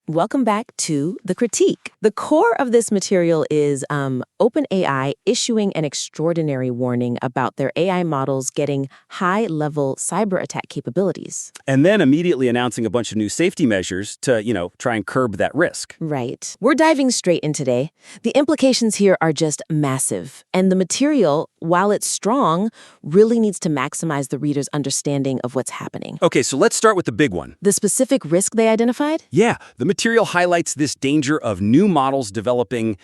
Welcome back to The Critique. The core of this material is OpenAI issuing an extraordinary warning about their AI models getting high-level cyber attack capabilities. And then immediately announcing a bunch of new safety measures to, try and curb that risk. Right. We're diving straight in today. The implications here are just massive. And the material, while it's strong, really needs to maximize the reader's understanding of what's happening. Okay, so let's start with the big one. The specific risk they identified? Yeah, the material highlights this danger of new models developing,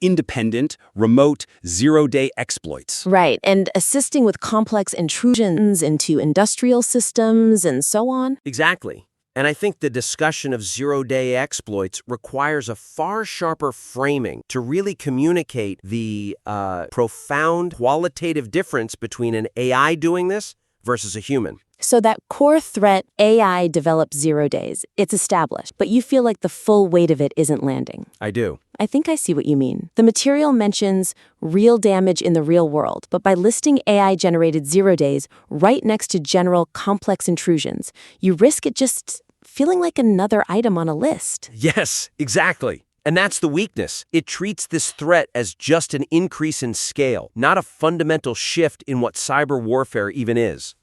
independent, remote, zero-day exploits. Right, and assisting with complex intrusions into industrial systems and so on. Exactly. And I think the discussion of zero-day exploits requires a far sharper framing to really communicate the profound qualitative difference between an AI doing this versus a human. So that core threat, AI developed 0 days, it's established, but you feel like the full weight of it isn't landing. I do. I think I see what you mean. The material mentions real damage in the real world, but by listing AI-generated 0 days right next to general complex intrusions, you risk it just feeling like another item on a list. Yes, exactly. And that's the weakness. It treats this threat as just an increase in scale, not a fundamental shift in what cyber warfare even is.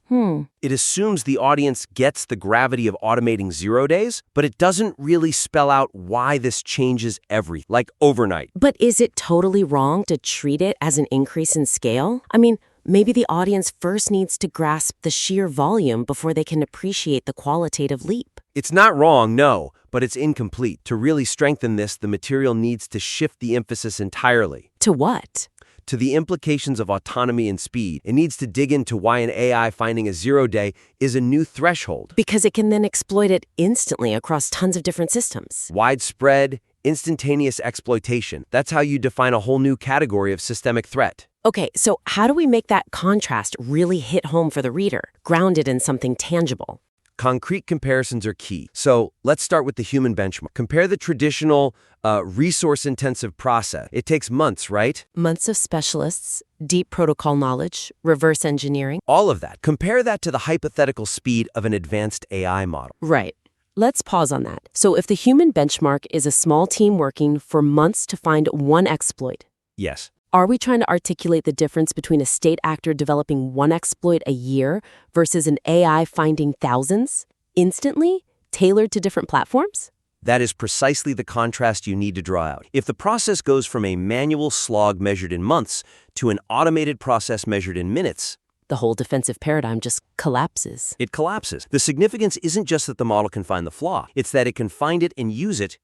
It assumes the audience gets the gravity of automating 0 days, but it doesn't really spell out why this changes everything, like overnight. But is it totally wrong to treat it as an increase in scale? I mean, maybe the audience first needs to grasp the sheer volume before they can appreciate the qualitative leap. It's not wrong, no, but it's incomplete. To really strengthen this, the material needs to shift the emphasis entirely. To what? To the implications of autonomy and speed. It needs to dig into why an AI finding a 0 day is a new threshold. Because it can then exploit it instantly across tons of different systems. Widespread, instantaneous exploitation. That's how you define a whole new category of systemic threat. Okay, so how do we make that contrast really hit home for the reader, grounded in something tangible? Concrete comparisons are key. So let's start with the human benchmark. Compare the traditional resource-intensive process. It takes months, right? Months of specialists, deep protocol knowledge, reverse engineering. All of that. Compare that to the hypothetical speed of an advanced AI model. Right. Let's pause on that. So if the human benchmark is a small team working for months to find one exploit, Yes. are we trying to articulate the difference between a state actor developing one exploit a year versus an AI finding thousands, instantly, tailored to different platforms? That is precisely the contrast you need to draw out. If the process goes from a manual slog measured in months to an automated process measured in minutes, The whole defensive paradigm just collapses. it collapses. The significance isn't just that the model can find the flaw. It's that it can find it and use it,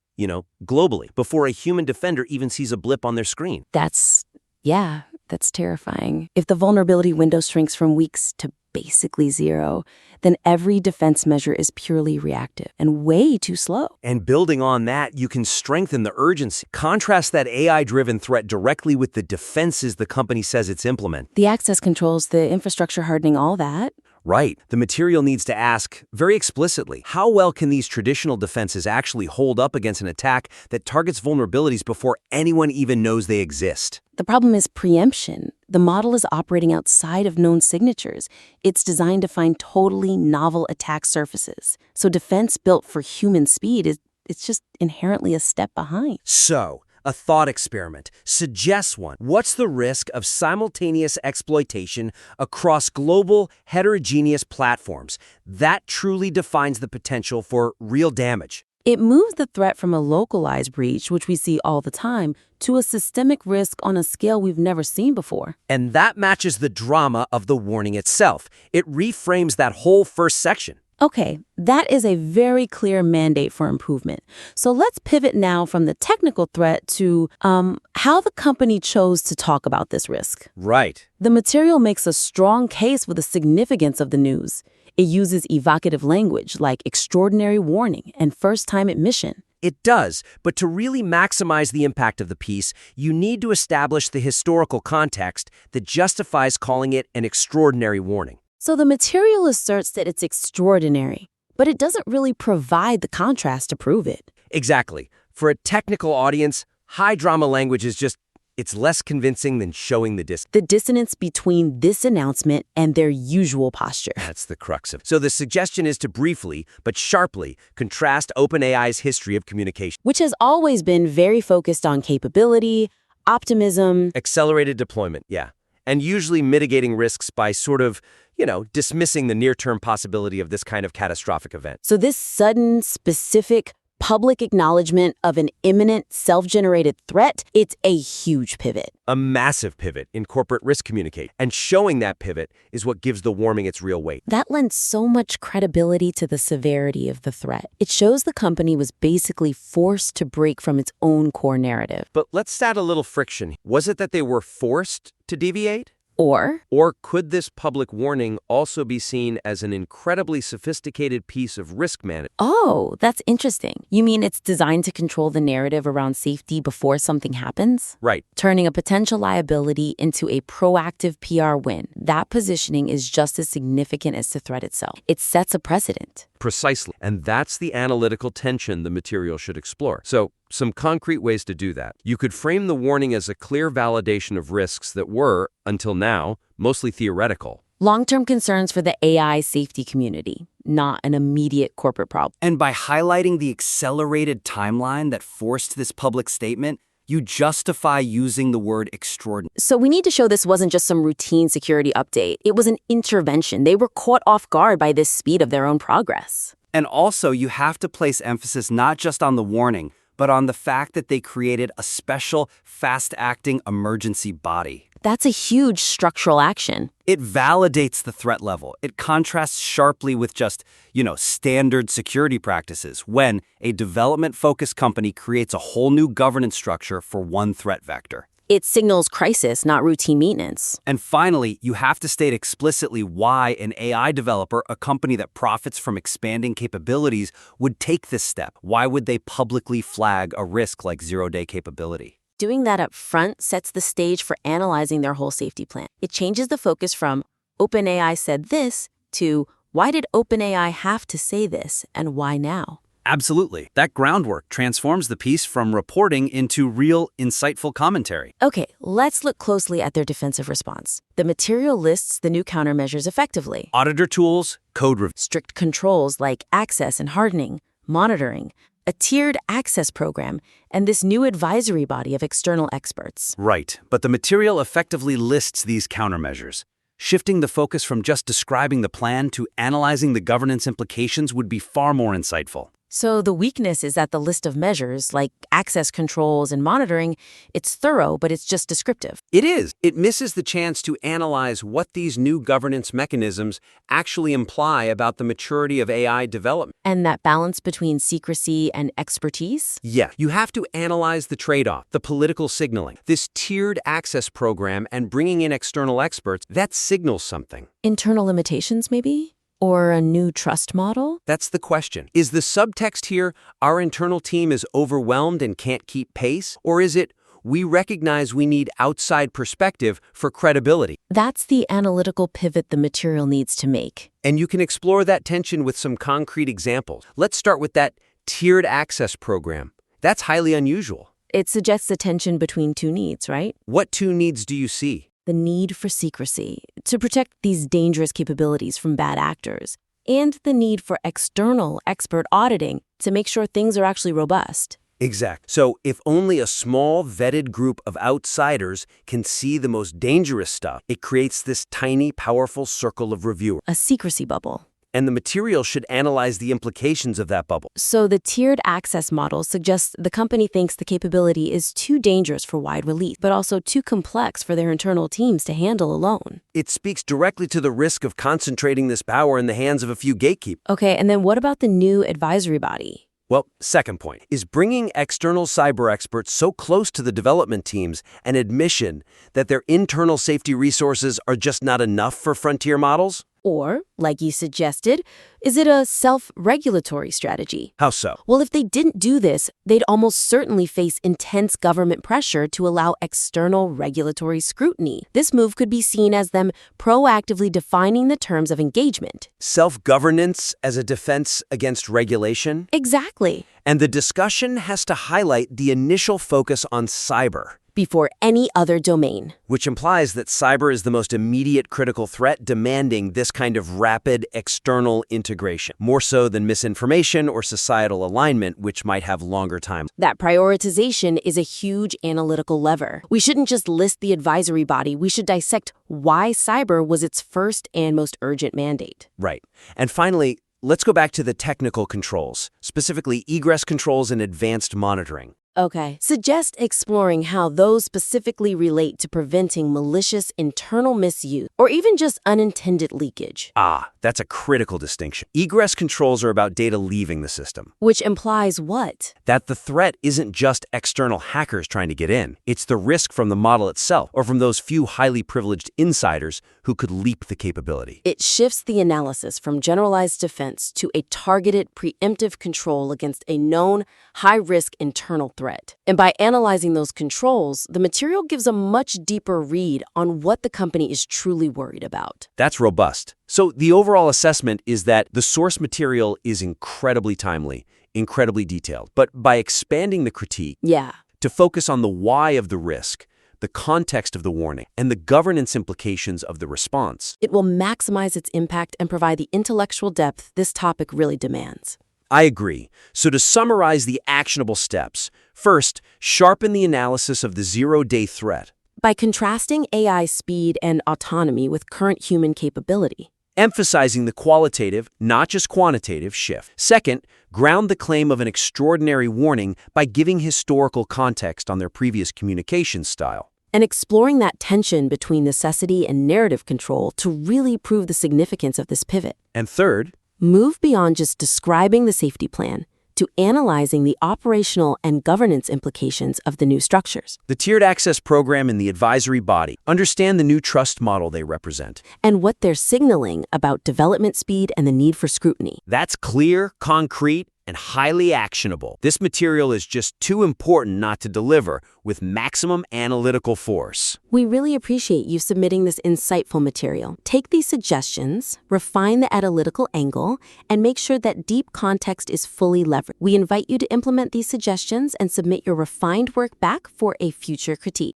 globally, before a human defender even sees a blip on their screen. That's terrifying. If the vulnerability window shrinks from weeks to basically 0, then every defense measure is purely reactive and way too slow. And building on that, you can strengthen the urgency. Contrast that AI-driven threat directly with the defenses the company says it's implementing. The access controls, the infrastructure hardening, all that. Right. The material needs to ask, very explicitly, how well can these traditional defenses actually hold up against an attack that targets vulnerabilities before anyone even knows they exist? The problem is preemption. The model is operating outside of known signatures. It's designed to find totally novel attack surfaces. So defense built for human speed it's just inherently a step behind. So, a thought experiment. Suggest one. What's the risk of simultaneous exploitation across global, heterogeneous platforms? That truly defines the potential for real damage. It moves the threat from a localized breach, which we see all the time, to a systemic risk on a scale we've never seen before. And that matches the drama of the warning itself. It reframes that whole first section. Okay, that is a very clear mandate for improvement. So let's pivot now from the technical threat to how the company chose to talk about this risk. Right. The material makes a strong case for the significance of the news. It uses evocative language like extraordinary warning and first-time admission. It does, but to really maximize the impact of the piece, you need to establish the historical context that justifies calling it an extraordinary warning. So the material asserts that it's extraordinary, but it doesn't really provide the contrast to prove it. Exactly. For a technical audience, high drama language is just It's less convincing than showing the distance. The dissonance between this announcement and their usual posture. That's the crux of it. So the suggestion is to briefly, but sharply, contrast OpenAI's history of communication. Which has always been very focused on capability, optimism. Accelerated deployment, yeah. And usually mitigating risks by sort of, dismissing the near-term possibility of this kind of catastrophic event. So this sudden, specific, public acknowledgement of an imminent self-generated threat, it's a huge pivot. A massive pivot in corporate risk communication. And showing that pivot is what gives the warning its real weight. That lends so much credibility to the severity of the threat. It shows the company was basically forced to break from its own core narrative. But let's add a little friction. Was it that they were forced to deviate? Or Could this public warning also be seen as an incredibly sophisticated piece of risk management? oh, that's interesting. You mean it's designed to control the narrative around safety before something happens? Right. Turning a potential liability into a proactive PR win. That positioning is just as significant as the threat itself. It sets a precedent. Precisely. And that's the analytical tension the material should explore. So, some concrete ways to do that. You could frame the warning as a clear validation of risks that were, until now, mostly theoretical. Long-term concerns for the AI safety community, not an immediate corporate problem. And by highlighting the accelerated timeline that forced this public statement, you justify using the word extraordinary. So we need to show this wasn't just some routine security update. It was an intervention. They were caught off guard by this speed of their own progress. And also, you have to place emphasis not just on the warning, but on the fact that they created a special, fast-acting emergency body. That's a huge structural action. It validates the threat level. It contrasts sharply with just, standard security practices when a development-focused company creates a whole new governance structure for one threat vector. It signals crisis, not routine maintenance. And finally, you have to state explicitly why an AI developer, a company that profits from expanding capabilities, would take this step. Why would they publicly flag a risk like zero-day capability? Doing that up front sets the stage for analyzing their whole safety plan. It changes the focus from OpenAI said this to why did OpenAI have to say this and why now? Absolutely. That groundwork transforms the piece from reporting into real, insightful commentary. Okay, let's look closely at their defensive response. The material lists the new countermeasures effectively. Auditor tools, code review. Strict controls like access and hardening, monitoring, a tiered access program, and this new advisory body of external experts. Right, but the material effectively lists these countermeasures. Shifting the focus from just describing the plan to analyzing the governance implications would be far more insightful. So the weakness is that the list of measures, like access controls and monitoring, it's thorough, but it's just descriptive. It is. It misses the chance to analyze what these new governance mechanisms actually imply about the maturity of AI development. And that balance between secrecy and expertise? Yeah, you have to analyze the trade-off, the political signaling. This tiered access program and bringing in external experts, that signals something. Internal limitations, maybe? Or a new trust model? That's the question. Is the subtext here, our internal team is overwhelmed and can't keep pace? Or is it, we recognize we need outside perspective for credibility? That's the analytical pivot the material needs to make. And you can explore that tension with some concrete examples. Let's start with that tiered access program. That's highly unusual. It suggests a tension between two needs, right? What two needs do you see? The need for secrecy, to protect these dangerous capabilities from bad actors, and the need for external expert auditing to make sure things are actually robust. Exact. So if only a small, vetted group of outsiders can see the most dangerous stuff, it creates this tiny, powerful circle of review. A secrecy bubble. And the material should analyze the implications of that bubble. So the tiered access model suggests the company thinks the capability is too dangerous for wide release, but also too complex for their internal teams to handle alone. It speaks directly to the risk of concentrating this power in the hands of a few gatekeepers. Okay, and then what about the new advisory body? Well, second point, is bringing external cyber experts so close to the development teams an admission that their internal safety resources are just not enough for frontier models? Or, like you suggested, is it a self-regulatory strategy? How so? Well, if they didn't do this, they'd almost certainly face intense government pressure to allow external regulatory scrutiny. This move could be seen as them proactively defining the terms of engagement. Self-governance as a defense against regulation? Exactly. And the discussion has to highlight the initial focus on cyber. before any other domain. Which implies that cyber is the most immediate critical threat, demanding this kind of rapid external integration, more so than misinformation or societal alignment, which might have longer time. That prioritization is a huge analytical lever. We shouldn't just list the advisory body, we should dissect why cyber was its first and most urgent mandate. Right. And finally, let's go back to the technical controls, specifically egress controls and advanced monitoring. Okay. Suggest exploring how those specifically relate to preventing malicious internal misuse or even just unintended leakage. That's a critical distinction. Egress controls are about data leaving the system. Which implies what? That the threat isn't just external hackers trying to get in. It's the risk from the model itself or from those few highly privileged insiders who could leap the capability. It shifts the analysis from generalized defense to a targeted preemptive control against a known high-risk internal threat. And by analyzing those controls, the material gives a much deeper read on what the company is truly worried about. That's robust. So the overall assessment is that the source material is incredibly timely, incredibly detailed. But by expanding the critique to focus on the why of the risk, the context of the warning, and the governance implications of the response, it will maximize its impact and provide the intellectual depth this topic really demands. I agree. So to summarize the actionable steps, first, sharpen the analysis of the zero-day threat. By contrasting AI speed and autonomy with current human capability. Emphasizing the qualitative, not just quantitative, shift. Second, ground the claim of an extraordinary warning by giving historical context on their previous communication style. And exploring that tension between necessity and narrative control to really prove the significance of this pivot. And third, move beyond just describing the safety plan to analyzing the operational and governance implications of the new structures. The tiered access program and the advisory body. Understand the new trust model they represent. And what they're signaling about development speed and the need for scrutiny. That's clear, concrete, and highly actionable. This material is just too important not to deliver with maximum analytical force. We really appreciate you submitting this insightful material. Take these suggestions, refine the analytical angle, and make sure that deep context is fully leveraged. We invite you to implement these suggestions and submit your refined work back for a future critique.